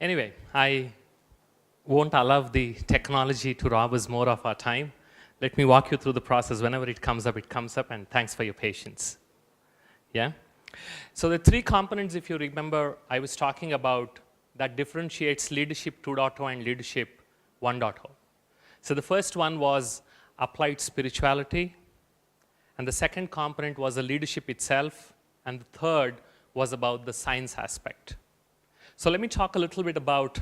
Anyway, I won't allow the technology to rob us more of our time. Let me walk you through the process. Whenever it comes up, and thanks for your patience. Yeah? So the three components, if you remember, I was talking about that differentiates leadership 2.0 and leadership 1.0. So the first one was applied spirituality, and the second component was the leadership itself, and the third was about the science aspect. So let me talk a little bit about,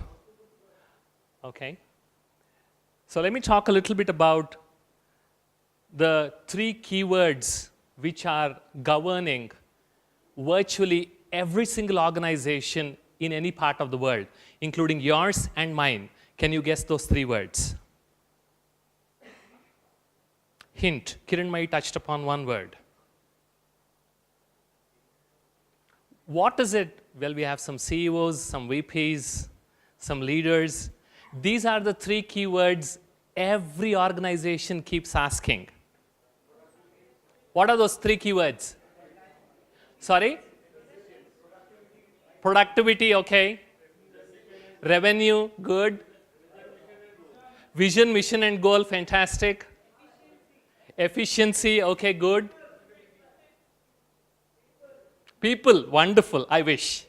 the three keywords which are governing virtually every single organization in any part of the world, including yours and mine. Can you guess those three words? Hint, Kiranmai touched upon one word. What is it? Well, we have some CEOs, some VPs, some leaders. These are the three keywords every organization keeps asking. What are those three keywords? Sorry? Productivity, okay. Revenue, good. Vision, mission, and goal, fantastic. Efficiency, okay, good. People, wonderful, I wish.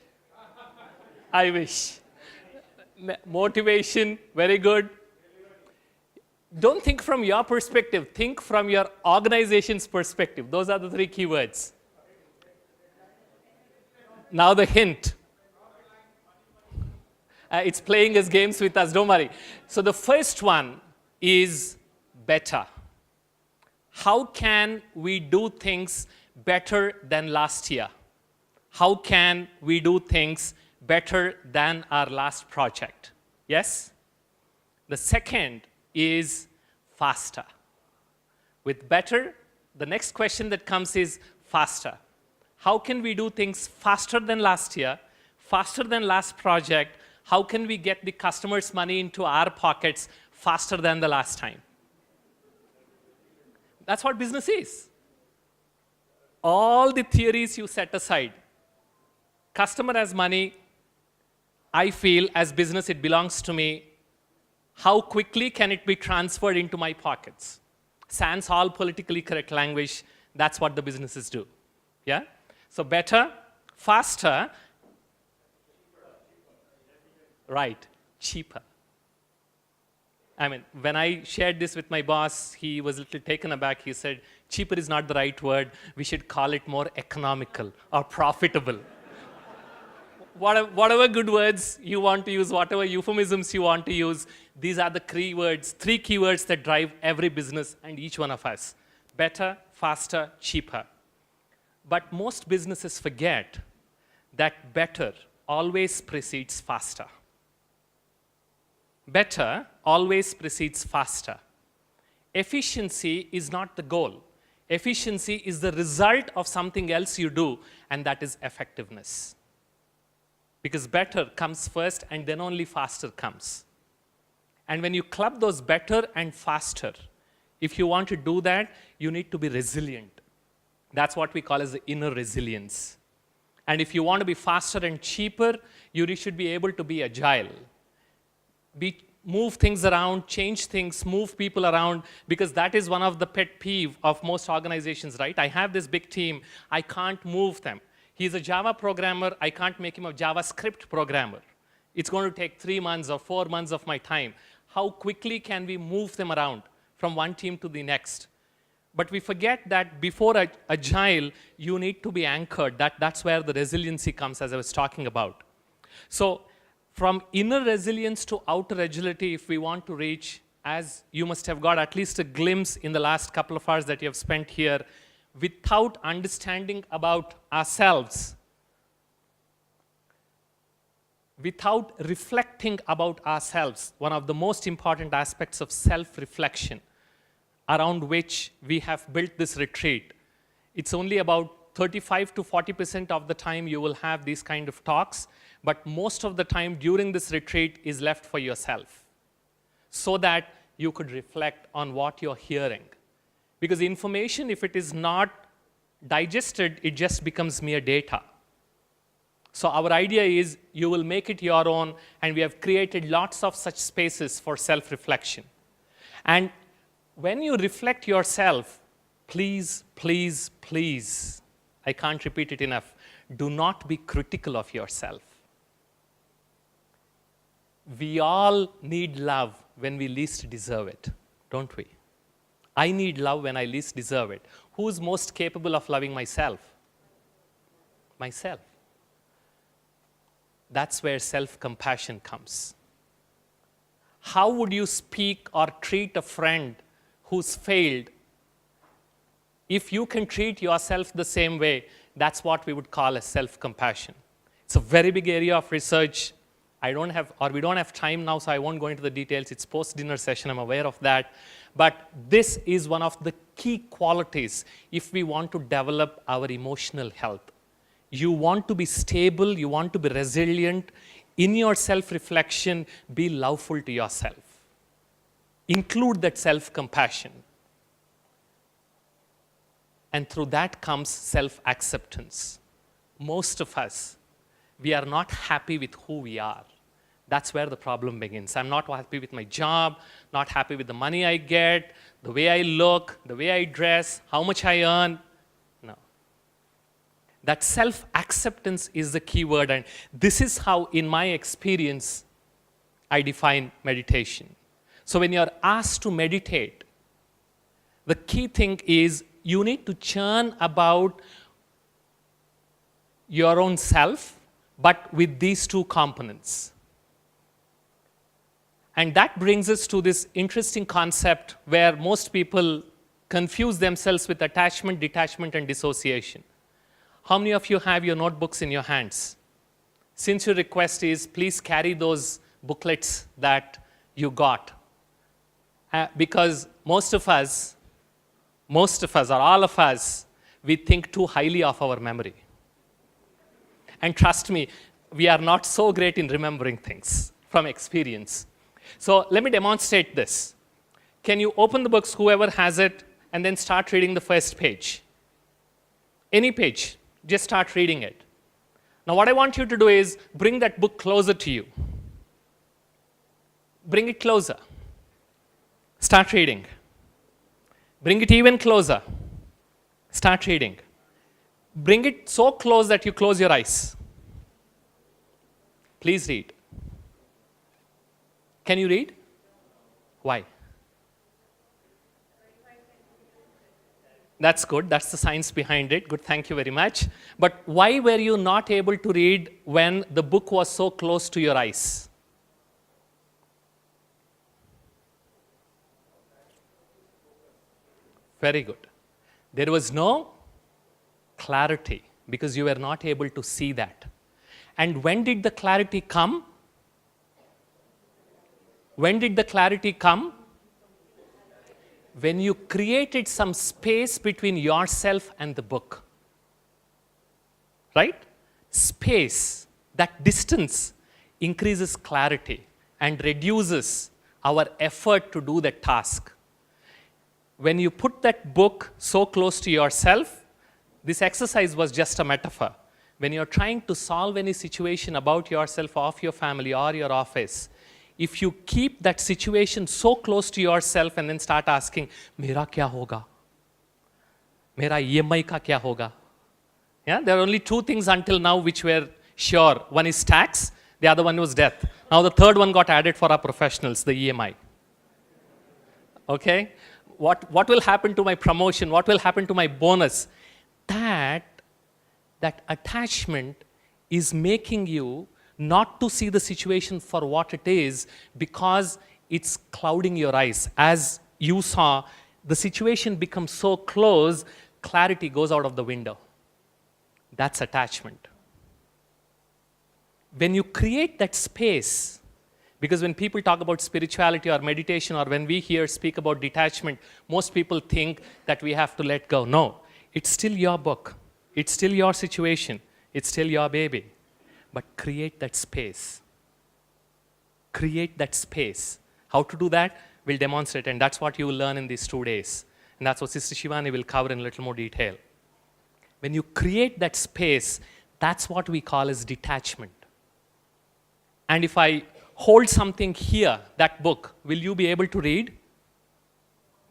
I wish. Motivation, very good. Don't think from your perspective, think from your organization's perspective. Those are the three keywords. Now the hint. It's playing as games with us, don't worry. So the first one is better. How can we do things better than last year? How can we do things better than our last project? Yes? The second is faster. With better, the next question that comes is faster. How can we do things faster than last year, faster than last project? How can we get the customer's money into our pockets faster than the last time? That's what business is. All the theories you set aside. Customer has money. I feel as business it belongs to me. How quickly can it be transferred into my pockets? Sans all politically correct language, that's what the businesses do. Yeah? So better, faster, right, cheaper. I mean, when I shared this with my boss, he was a little taken aback. He said, cheaper is not the right word. We should call it more economical or profitable. Whatever good words you want to use, whatever euphemisms you want to use, these are the three keywords that drive every business and each one of us. Better, faster, cheaper. But most businesses forget that better always precedes faster. Better always precedes faster. Efficiency is not the goal. Efficiency is the result of something else you do, and that is effectiveness. Because better comes first, and then only faster comes. And when you club those better and faster, if you want to do that, you need to be resilient. That's what we call as the inner resilience. And if you want to be faster and cheaper, you should be able to be agile. Move things around, change things, move people around, because that is one of the pet peeve of most organizations, right? I have this big team, I can't move them. He's a Java programmer, I can't make him a JavaScript programmer. It's going to take 3 months or 4 months of my time. How quickly can we move them around from one team to the next? But we forget that before agile, you need to be anchored. That's where the resiliency comes, as I was talking about. So from inner resilience to outer agility, if we want to reach, as you must have got at least a glimpse in the last couple of hours that you have spent here, without understanding about ourselves, without reflecting about ourselves, one of the most important aspects of self-reflection around which we have built this retreat. It's only about 35 to 40% of the time you will have these kind of talks, but most of the time during this retreat is left for yourself, so that you could reflect on what you're hearing. Because information, if it is not digested, it just becomes mere data. So our idea is you will make it your own, and we have created lots of such spaces for self-reflection. And when you reflect yourself, please, please, please, I can't repeat it enough, do not be critical of yourself. We all need love when we least deserve it, don't we? I need love when I least deserve it. Who's most capable of loving myself? Myself. That's where self-compassion comes. How would you speak or treat a friend who's failed? If you can treat yourself the same way, that's what we would call as self-compassion. It's a very big area of research. We don't have time now, so I won't go into the details. It's post-dinner session, I'm aware of that. But this is one of the key qualities if we want to develop our emotional health. You want to be stable, you want to be resilient. In your self-reflection, be loveful to yourself. Include that self-compassion. And through that comes self-acceptance. Most of us, we are not happy with who we are. That's where the problem begins. I'm not happy with my job, not happy with the money I get, the way I look, the way I dress, how much I earn. No. That self-acceptance is the key word, and this is how, in my experience, I define meditation. So when you're asked to meditate, the key thing is you need to churn about your own self, but with these two components. And that brings us to this interesting concept where most people confuse themselves with attachment, detachment, and dissociation. How many of you have your notebooks in your hands? Since your request is, please carry those booklets that you got. Because most of us, or all of us, we think too highly of our memory. And trust me, we are not so great in remembering things from experience. So let me demonstrate this. Can you open the books, whoever has it, and then start reading the first page? Any page, just start reading it. Now what I want you to do is bring that book closer to you. Bring it closer. Start reading. Bring it even closer. Start reading. Bring it so close that you close your eyes. Please read. Can you read? Why? That's good. That's the science behind it. Good, thank you very much. But why were you not able to read when the book was so close to your eyes? Very good. There was no clarity because you were not able to see that. And when did the clarity come? When did the clarity come? When you created some space between yourself and the book. Right? Space, that distance increases clarity and reduces our effort to do that task. When you put that book so close to yourself, this exercise was just a metaphor. When you're trying to solve any situation about yourself, of your family, or your office, if you keep that situation so close to yourself and then start asking, Mera kya hoga? Mera EMI ka kya hoga? Yeah, there are only two things until now which were sure. One is tax, the other one was death. Now the third one got added for our professionals, the EMI. Okay? What will happen to my promotion? What will happen to my bonus? That attachment is making you not to see the situation for what it is because it's clouding your eyes. As you saw, the situation becomes so close, clarity goes out of the window. That's attachment. When you create that space, because when people talk about spirituality or meditation, or when we here speak about detachment, most people think that we have to let go. No, it's still your book. It's still your situation. It's still your baby. But create that space. Create that space. How to do that? We'll demonstrate, and that's what you will learn in these 2 days. And that's what Sister Shivani will cover in a little more detail. When you create that space, That's what we call as detachment. And if I hold something here, that book, will you be able to read?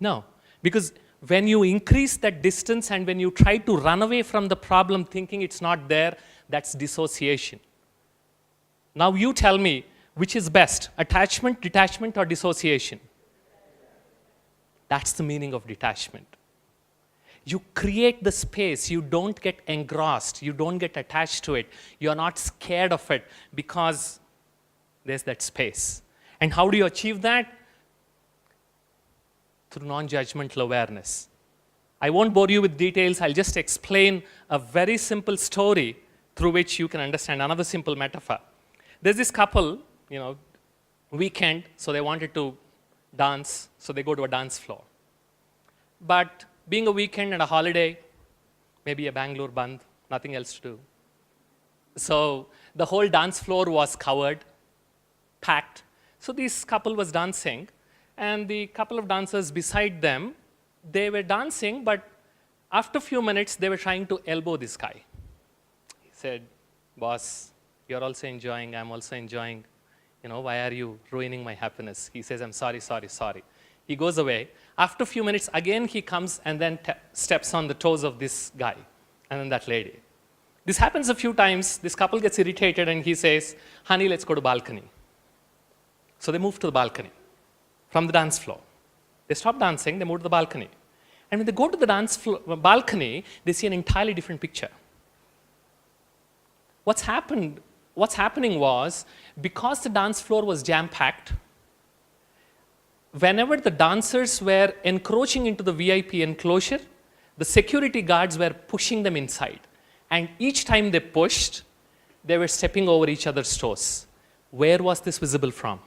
No. Because when you increase that distance and when you try to run away from the problem thinking it's not there, that's dissociation. Now you tell me, which is best, attachment, detachment, or dissociation? That's the meaning of detachment. You create the space. You don't get engrossed. You don't get attached to it. You're not scared of it because there's that space. And how do you achieve that? Through non-judgmental awareness. I won't bore you with details. I'll just explain a very simple story through which you can understand another simple metaphor. There's this couple, weekend, so they wanted to dance, so they go to a dance floor. But being a weekend and a holiday, maybe a Bangalore Bandh, nothing else to do. So the whole dance floor was covered, packed. So this couple was dancing, and the couple of dancers beside them, they were dancing, but after a few minutes, they were trying to elbow this guy. He said, "Boss, you're also enjoying, I'm also enjoying. Why are you ruining my happiness?" He says, "I'm sorry, sorry, sorry." He goes away. After a few minutes, again he comes and then steps on the toes of this guy and then that lady. This happens a few times. This couple gets irritated and he says, "Honey, let's go to balcony." So they move to the balcony from the dance floor. They stop dancing, they move to the balcony. And when they go to the balcony, they see an entirely different picture. What's happening was, because the dance floor was jam-packed, whenever the dancers were encroaching into the VIP enclosure, the security guards were pushing them inside. And each time they pushed, they were stepping over each other's toes. Where was this visible from?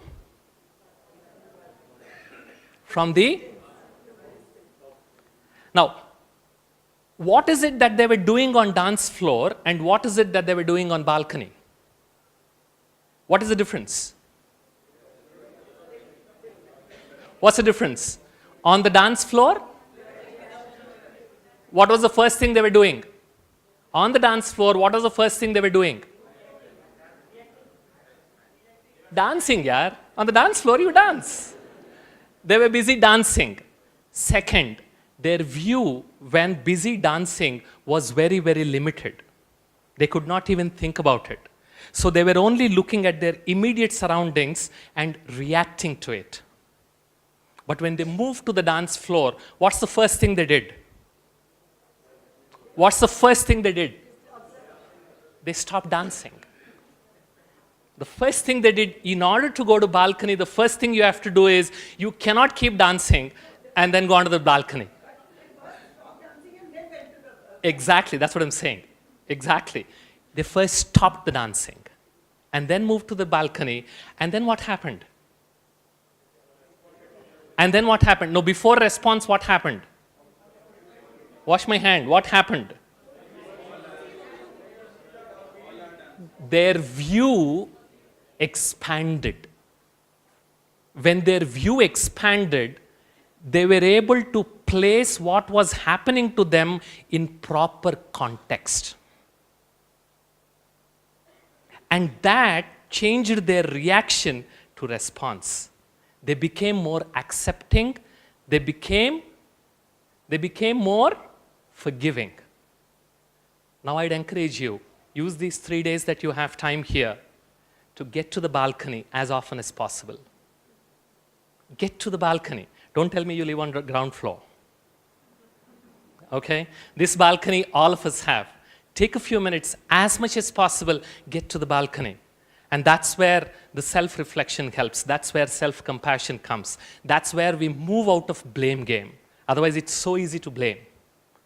Now, what is it that they were doing on dance floor and what is it that they were doing on balcony? What is the difference? What's the difference? On the dance floor, what was the first thing they were doing? On the dance floor, what was the first thing they were doing? Dancing, yaar. On the dance floor, you dance. They were busy dancing. Second, their view when busy dancing was very, very limited. They could not even think about it. So they were only looking at their immediate surroundings and reacting to it. But when they moved to the dance floor, what's the first thing they did? What's the first thing they did? They stopped dancing. The first thing they did, in order to go to balcony, the first thing you have to do is, you cannot keep dancing and then go onto the balcony. Exactly, that's what I'm saying. Exactly. They first stopped the dancing and then moved to the balcony. And then what happened? And then what happened? No, before response, what happened? Wash my hand. What happened? Their view expanded. When their view expanded, they were able to place what was happening to them in proper context. And that changed their reaction to response. They became more accepting. They became more forgiving. Now I'd encourage you, use these 3 days that you have time here to get to the balcony as often as possible. Get to the balcony. Don't tell me you live on the ground floor. Okay? This balcony, all of us have. Take a few minutes, as much as possible, get to the balcony. And that's where the self-reflection helps. That's where self-compassion comes. That's where we move out of blame game. Otherwise, it's so easy to blame.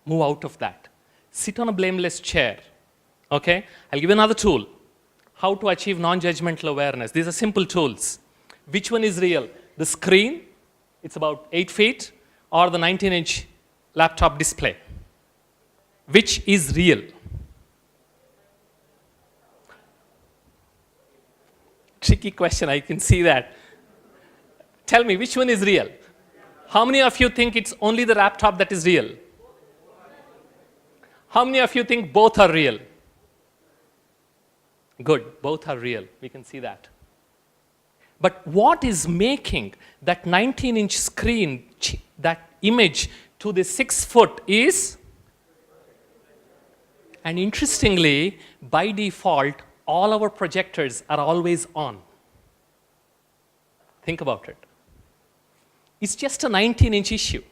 Move out of that. Sit on a blameless chair. Okay? I'll give you another tool. How to achieve non-judgmental awareness. These are simple tools. Which one is real? The screen, it's about 8 feet, or the 19-inch laptop display? Which is real? Tricky question, I can see that. Tell me, which one is real? How many of you think it's only the laptop that is real? How many of you think both are real? Good, both are real. We can see that. But what is making that 19-inch screen, that image to the 6 foot is, and interestingly, by default, all our projectors are always on. Think about it. It's just a 19-inch issue.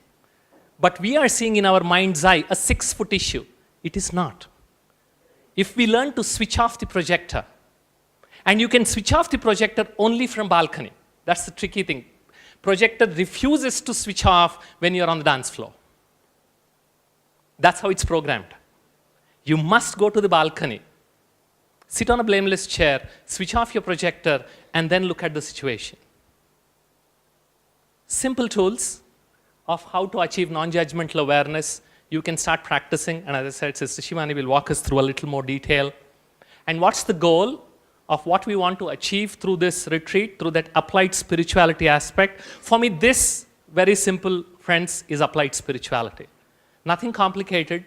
But we are seeing in our mind's eye a 6 foot issue. It is not. If we learn to switch off the projector, and you can switch off the projector only from balcony. That's the tricky thing. Projector refuses to switch off when you're on the dance floor. That's how it's programmed. You must go to the balcony, sit on a blameless chair, switch off your projector, and then look at the situation. Simple tools of how to achieve non-judgmental awareness. You can start practicing, and as I said, Sister Shivani will walk us through a little more detail. And what's the goal of what we want to achieve through this retreat, through that applied spirituality aspect? For me, this, very simple, friends, is applied spirituality. Nothing complicated,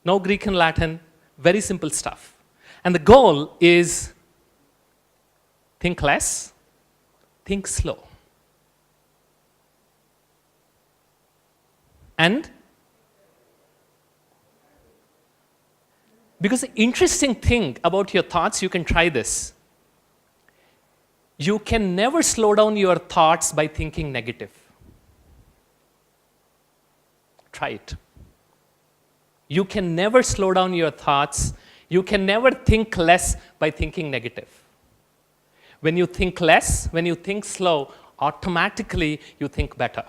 no Greek and Latin, very simple stuff. And the goal is think less, think slow. And because the interesting thing about your thoughts, you can try this. You can never slow down your thoughts by thinking negative. Try it. You can never slow down your thoughts. You can never think less by thinking negative. When you think less, when you think slow, automatically you think better.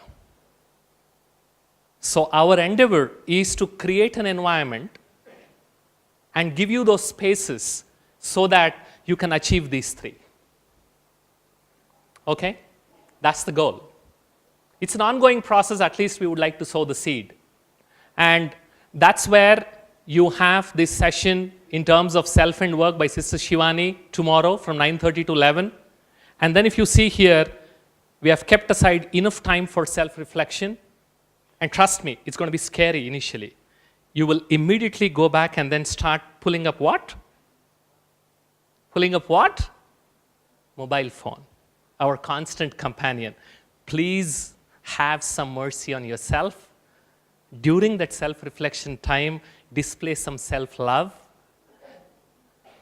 So our endeavor is to create an environment and give you those spaces so that you can achieve these three. Okay? That's the goal. It's an ongoing process. At least we would like to sow the seed. And that's where you have this session in terms of self and work by Sister Shivani tomorrow from 9:30 to 11. And then if you see here, we have kept aside enough time for self-reflection. And trust me, it's going to be scary initially. You will immediately go back and then start pulling up what? Pulling up what? Mobile phone, our constant companion. Please have some mercy on yourself. During that self-reflection time, display some self-love.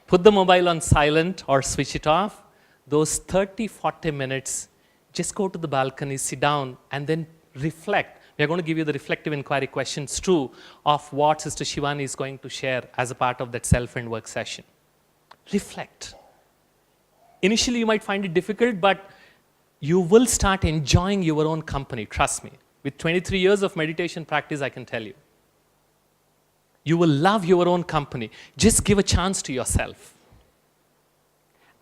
Put the mobile on silent or switch it off. Those 30, 40 minutes, just go to the balcony, sit down, and then reflect. We are going to give you the reflective inquiry questions too of what Sister Shivani is going to share as a part of that self and work session. Reflect. Initially, you might find it difficult, but you will start enjoying your own company. Trust me. With 23 years of meditation practice, I can tell you. You will love your own company. Just give a chance to yourself.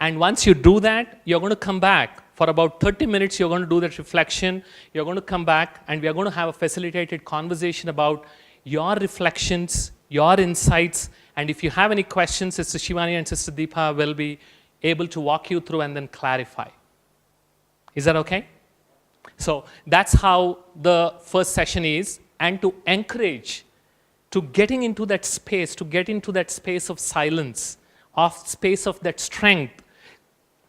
And once you do that, you're going to come back. For about 30 minutes, you're going to do that reflection. You're going to come back, and we are going to have a facilitated conversation about your reflections, your insights, and if you have any questions, Sister Shivani and Sister Deepa will be able to walk you through and then clarify. Is that okay? So that's how the first session is, and to encourage to getting into that space, to get into that space of silence, of space of that strength.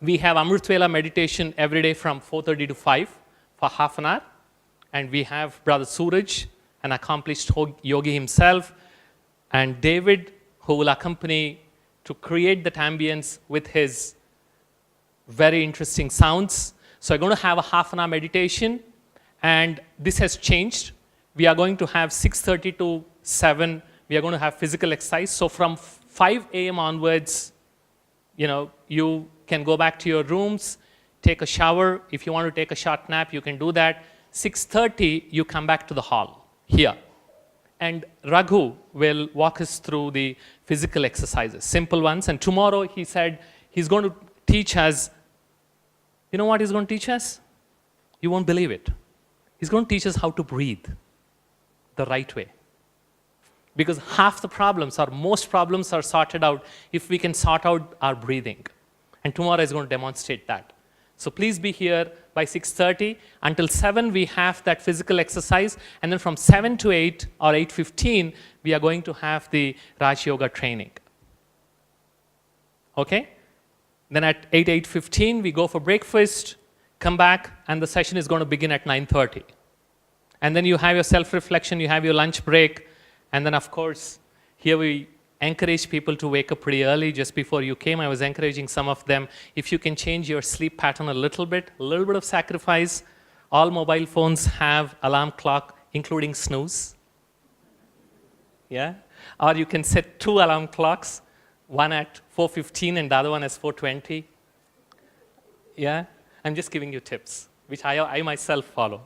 We have Amrit Vela meditation every day from 4:30 to 5 for half an hour. And we have Brother Suraj, an accomplished yogi himself, and David, who will accompany to create that ambience with his very interesting sounds. So we're going to have a half an hour meditation, and this has changed. We are going to have 6:30 to 7. We are going to have physical exercise. So from 5 a.m. onwards, you can go back to your rooms, take a shower. If you want to take a short nap, you can do that. 6:30, you come back to the hall here. And Raghu will walk us through the physical exercises, simple ones. And tomorrow, he said he's going to teach us. You know what he's going to teach us? You won't believe it. He's going to teach us how to breathe the right way. Because half the problems, or most problems, are sorted out if we can sort out our breathing. And tomorrow is going to demonstrate that. So please be here by 6:30. Until 7, we have that physical exercise. And then from 7 to 8 or 8:15, we are going to have the Raj Yoga training. Okay? Then at 8:15, we go for breakfast, come back, and the session is going to begin at 9:30. And then you have your self-reflection, you have your lunch break, and then, of course, here we encourage people to wake up pretty early. Just before you came, I was encouraging some of them, if you can change your sleep pattern a little bit of sacrifice. All mobile phones have alarm clock, including snooze. Yeah? Or you can set 2 alarm clocks, one at 4:15 and the other one at 4:20. Yeah? I'm just giving you tips, which I myself follow.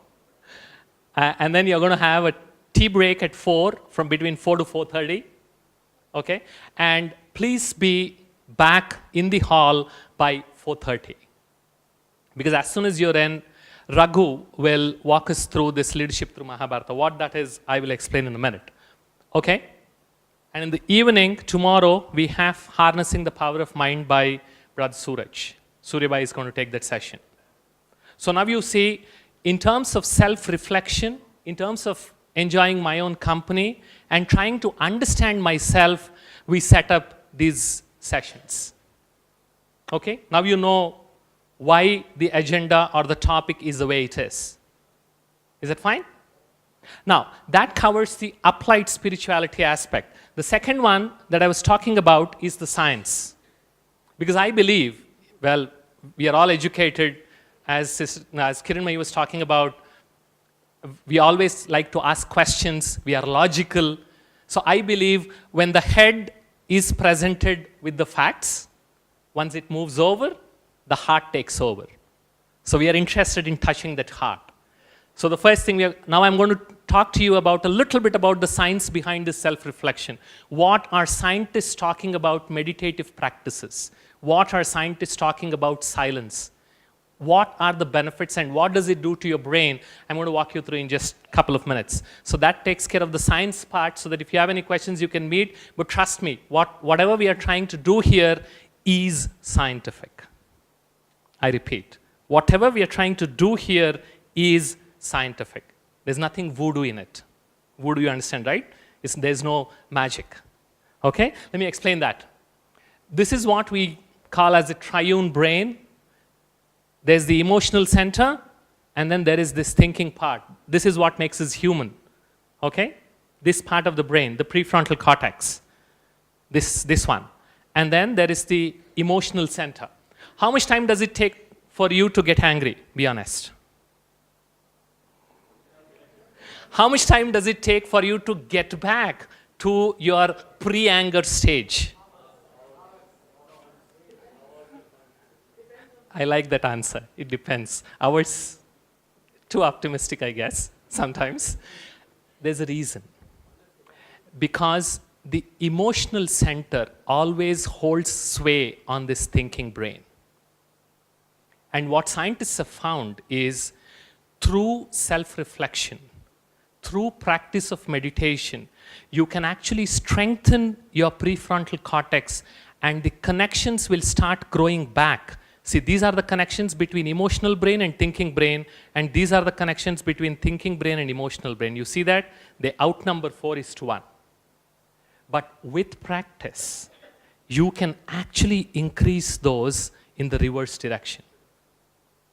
And then you're going to have a tea break at 4, from between 4 to 4:30. Okay? And please be back in the hall by 4:30. Because as soon as you're in, Raghu will walk us through this leadership through Mahabharata. What that is, I will explain in a minute. Okay? And in the evening, tomorrow, we have Harnessing the Power of Mind by Brother Suraj. Suryabai is going to take that session. So now you see, in terms of self-reflection, in terms of enjoying my own company, and trying to understand myself, we set up these sessions. Okay? Now you know why the agenda or the topic is the way it is. Is that fine? Now, that covers the applied spirituality aspect. The second one that I was talking about is the science. Because I believe, well, we are all educated, as Kiranmai was talking about, we always like to ask questions, we are logical. So I believe when the head is presented with the facts, once it moves over, the heart takes over. So we are interested in touching that heart. So the first thing, now I'm going to talk to you about a little bit about the science behind this self-reflection. What are scientists talking about meditative practices? What are scientists talking about silence? What are the benefits and what does it do to your brain? I'm going to walk you through in just a couple of minutes. So that takes care of the science part, so that if you have any questions, you can meet. But trust me, whatever we are trying to do here is scientific. I repeat, whatever we are trying to do here is scientific. There's nothing voodoo in it. Voodoo, you understand, right? There's no magic. Okay? Let me explain that. This is what we call as a triune brain. There's the emotional center, and then there is this thinking part. This is what makes us human. Okay? This part of the brain, the prefrontal cortex. This one. And then there is the emotional center. How much time does it take for you to get angry? Be honest. How much time does it take for you to get back to your pre-anger stage? I like that answer. It depends. Ours, too optimistic, I guess, sometimes. There's a reason. Because the emotional center always holds sway on this thinking brain. And what scientists have found is, through self-reflection, through practice of meditation, you can actually strengthen your prefrontal cortex, and the connections will start growing back. See, these are the connections between emotional brain and thinking brain, and these are the connections between thinking brain and emotional brain. You see that? They outnumber 4:1. But with practice, you can actually increase those in the reverse direction.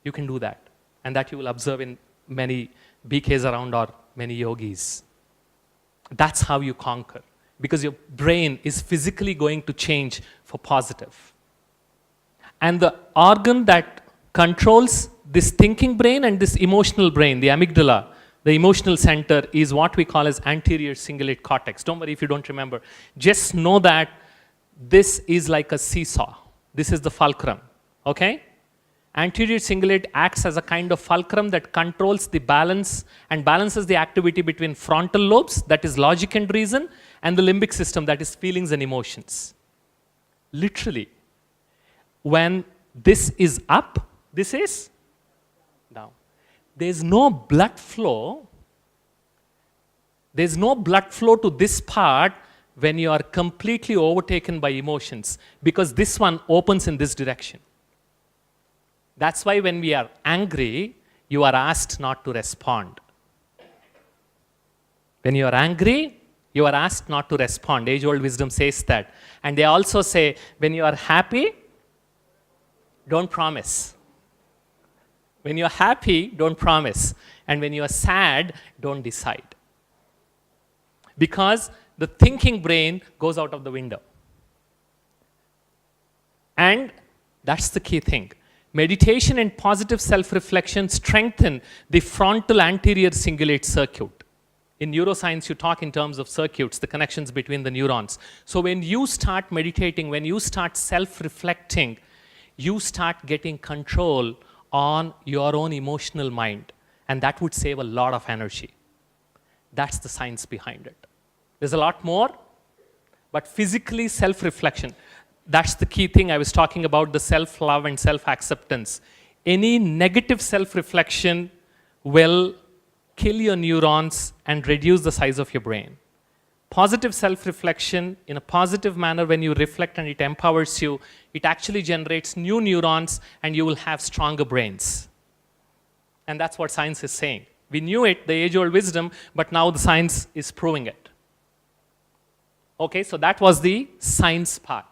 You can do that. And that you will observe in many BKs around, or many yogis. That's how you conquer. Because your brain is physically going to change for positive. And the organ that controls this thinking brain and this emotional brain, the amygdala, the emotional center, is what we call as anterior cingulate cortex. Don't worry if you don't remember. Just know that this is like a seesaw. This is the fulcrum. Okay? Anterior cingulate acts as a kind of fulcrum that controls the balance and balances the activity between frontal lobes, that is logic and reason, and the limbic system, that is feelings and emotions. Literally, when this is up, this is down. There's no blood flow. There's no blood flow to this part when you are completely overtaken by emotions, because this one opens in this direction. That's why when we are angry, you are asked not to respond. When you are angry, You are asked not to respond. Age-old wisdom says that. And they also say, when you are happy, don't promise. When you are happy, don't promise. And when you are sad, don't decide. Because the thinking brain goes out of the window. And that's the key thing. Meditation and positive self-reflection strengthen the frontal anterior cingulate circuit. In neuroscience, you talk in terms of circuits, the connections between the neurons. So when you start meditating, when you start self-reflecting, you start getting control on your own emotional mind. And that would save a lot of energy. That's the science behind it. There's a lot more, but physically self-reflection. That's the key thing I was talking about, the self-love and self-acceptance. Any negative self-reflection will kill your neurons and reduce the size of your brain. Positive self-reflection, in a positive manner, when you reflect and it empowers you, it actually generates new neurons and you will have stronger brains. And that's what science is saying. We knew it, the age-old wisdom, but now the science is proving it. Okay, so that was the science part.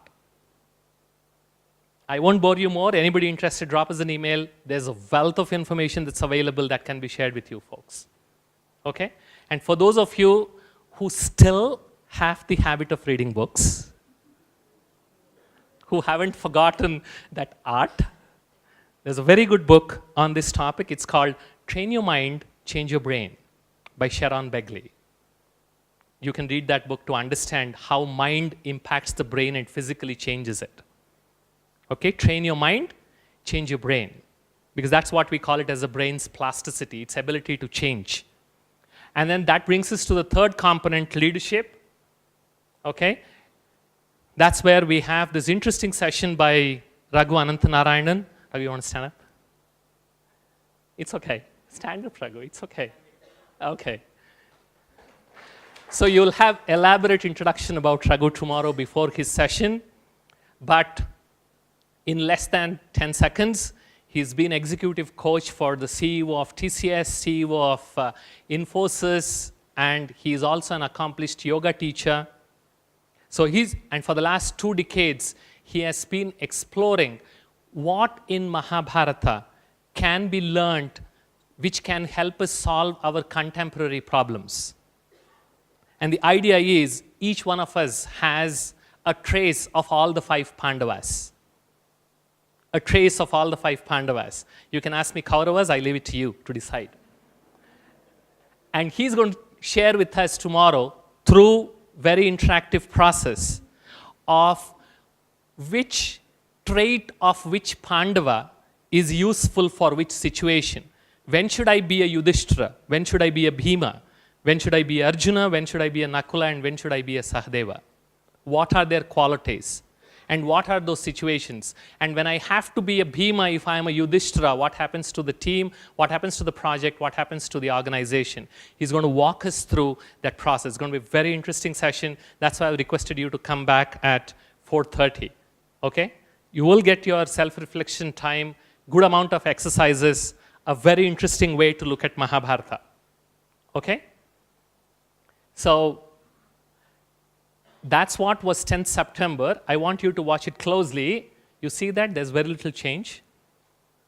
I won't bore you more. Anybody interested, drop us an email. There's a wealth of information that's available that can be shared with you folks. Okay? And for those of you who still have the habit of reading books, who haven't forgotten that art, there's a very good book on this topic. It's called Train Your Mind, Change Your Brain by Sharon Begley. You can read that book to understand how mind impacts the brain and physically changes it. Okay, train your mind, change your brain. Because that's what we call it as the brain's plasticity, its ability to change. And then that brings us to the third component, leadership. Okay, that's where we have this interesting session by Raghu Anantanarayanan. Raghu, you want to stand up? It's okay. Stand up, Raghu. It's okay. Okay. So you'll have elaborate introduction about Raghu tomorrow before his session. But in less than 10 seconds, he's been executive coach for the CEO of TCS, CEO of Infosys, and he's also an accomplished yoga teacher. So and for the last 2 decades, he has been exploring what in Mahabharata can be learned which can help us solve our contemporary problems. And the idea is each one of us has a trace of all the 5 Pandavas. A trace of all the 5 Pandavas. You can ask me Kauravas, I leave it to you to decide. And he's going to share with us tomorrow through very interactive process of which trait of which Pandava is useful for which situation. When should I be a Yudhishthira? When should I be a Bhima? When should I be Arjuna? When should I be a Nakula? And when should I be a Sahadeva? What are their qualities? And what are those situations? And when I have to be a Bhima, if I am a Yudhishthira, what happens to the team? What happens to the project? What happens to the organization? He's going to walk us through that process. It's going to be a very interesting session. That's why I requested you to come back at 4:30. Okay? You will get your self-reflection time, good amount of exercises, a very interesting way to look at Mahabharata. Okay? So that's what was 10th September. I want you to watch it closely. You see that there's very little change.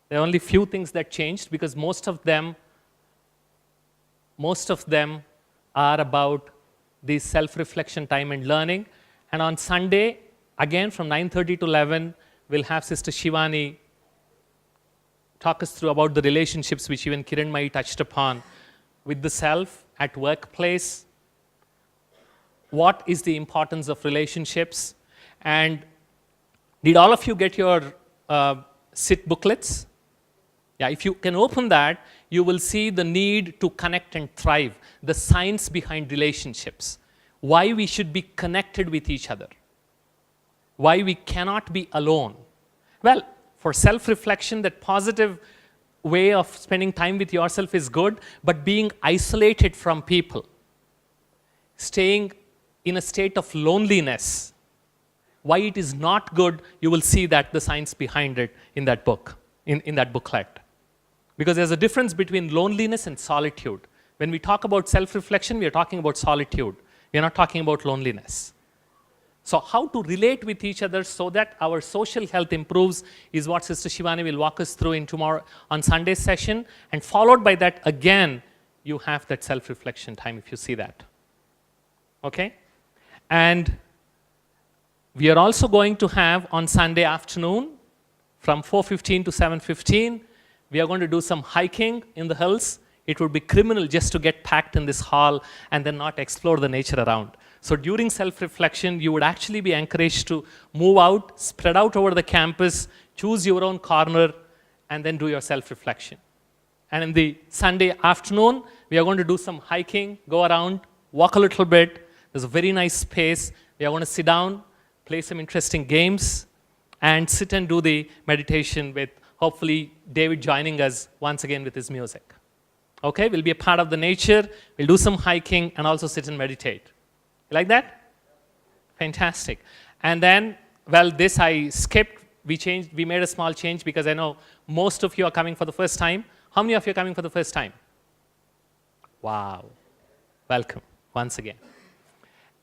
There are only few things that changed because most of them are about the self-reflection time and learning. And on Sunday, again from 9:30 to 11, we'll have Sister Shivani talk us through about the relationships which even Kiranmai touched upon with the self at workplace. What is the importance of relationships? And did all of you get your SIT booklets? Yeah, if you can open that, you will see the need to connect and thrive, the science behind relationships, why we should be connected with each other, why we cannot be alone. Well, for self-reflection, that positive way of spending time with yourself is good, but being isolated from people, staying in a state of loneliness, why it is not good, you will see that the science behind it in that book, in that booklet. Because there's a difference between loneliness and solitude. When we talk about self-reflection, we are talking about solitude. We are not talking about loneliness. So how to relate with each other so that our social health improves is what Sister Shivani will walk us through in tomorrow on Sunday's session. And followed by that, again, you have that self-reflection time if you see that. Okay? And we are also going to have on Sunday afternoon from 4:15 to 7:15, we are going to do some hiking in the hills. It would be criminal just to get packed in this hall and then not explore the nature around. So during self-reflection, you would actually be encouraged to move out, spread out over the campus, choose your own corner, and then do your self-reflection. And in the Sunday afternoon, we are going to do some hiking, go around, walk a little bit. There's a very nice space. We are going to sit down, play some interesting games, and sit and do the meditation with hopefully David joining us once again with his music. Okay, we'll be a part of the nature, we'll do some hiking, and also sit and meditate. You like that? Fantastic. And then, well, this I skipped. We made a small change because I know most of you are coming for the first time. How many of you are coming for the first time? Wow. Welcome, once again.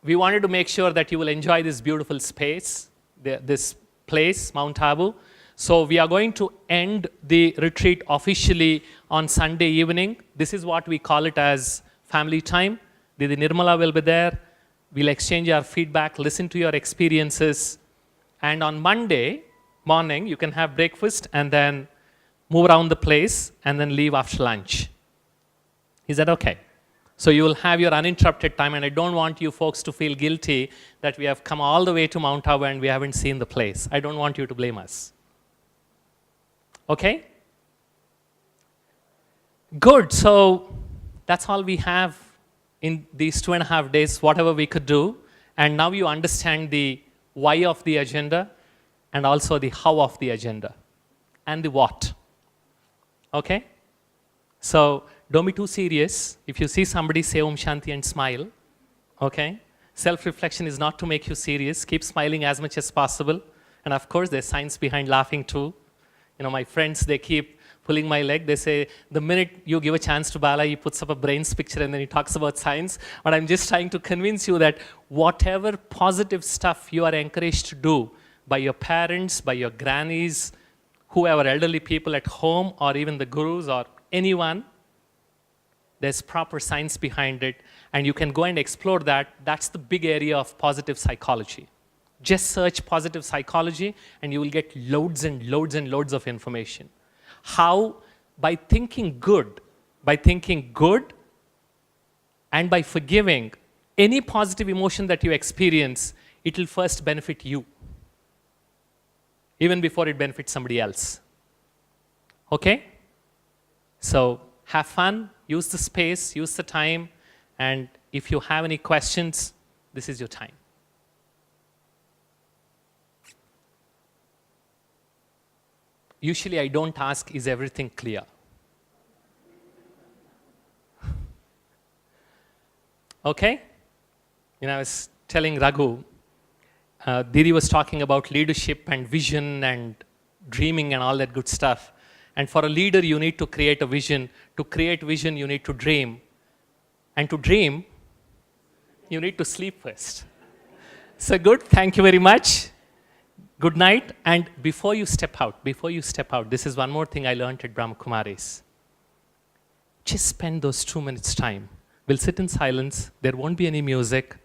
We wanted to make sure that you will enjoy this beautiful space, this place, Mount Abu. So we are going to end the retreat officially on Sunday evening. This is what we call it as family time. Didi Nirmala will be there. We'll exchange our feedback, listen to your experiences. And on Monday morning, you can have breakfast and then move around the place and then leave after lunch. Is that okay? So you will have your uninterrupted time, and I don't want you folks to feel guilty that we have come all the way to Mount Abu and we haven't seen the place. I don't want you to blame us. Okay? Good. So that's all we have in these 2.5 days, whatever we could do. And now you understand the why of the agenda and also the how of the agenda and the what. Okay? So don't be too serious. If you see somebody, say Om Shanti and smile. Okay? Self-reflection is not to make you serious. Keep smiling as much as possible. And of course, there's science behind laughing too. You know, my friends, they keep pulling my leg. They say, the minute you give a chance to Bala, he puts up a brains picture and then he talks about science. But I'm just trying to convince you that whatever positive stuff you are encouraged to do by your parents, by your grannies, whoever elderly people at home, or even the gurus or anyone, there's proper science behind it. And you can go and explore that. That's the big area of positive psychology. Just search positive psychology and you will get loads and loads and loads of information. How? By thinking good and by forgiving any positive emotion that you experience, it will first benefit you, even before it benefits somebody else. Okay? So have fun, use the space, use the time, and if you have any questions, this is your time. Usually I don't ask, is everything clear? Okay? You know, I was telling Raghu, Didi was talking about leadership and vision and dreaming and all that good stuff. And for a leader, you need to create a vision. To create vision, you need to dream. And to dream, you need to sleep first. So good, thank you very much. Good night, and before you step out, this is one more thing I learned at Brahma Kumaris. Just spend those 2 minutes time. We'll sit in silence, there won't be any music.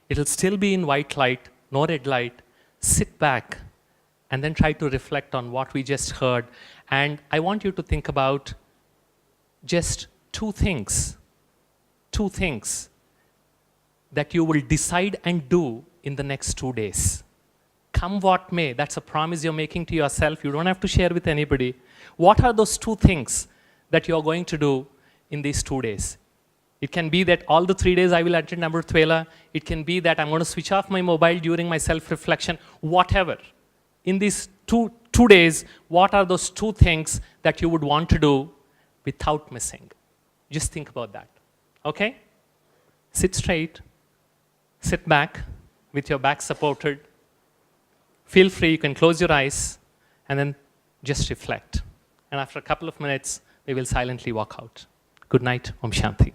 It'll still be in white light, no red light. Sit back, and then try to reflect on what we just heard. And I want you to think about just two things that you will decide and do in the next 2 days. Come what may, that's a promise you're making to yourself. You don't have to share with anybody. What are those 2 things that you're going to do in these 2 days? It can be that all the 3 days I will attend Amrit Vela. It can be that I'm going to switch off my mobile during my self-reflection, whatever. In these two days, what are those 2 things that you would want to do without missing? Just think about that, okay? Sit straight, sit back with your back supported. Feel free, you can close your eyes and then just reflect. And after a couple of minutes, we will silently walk out. Good night, Om Shanti.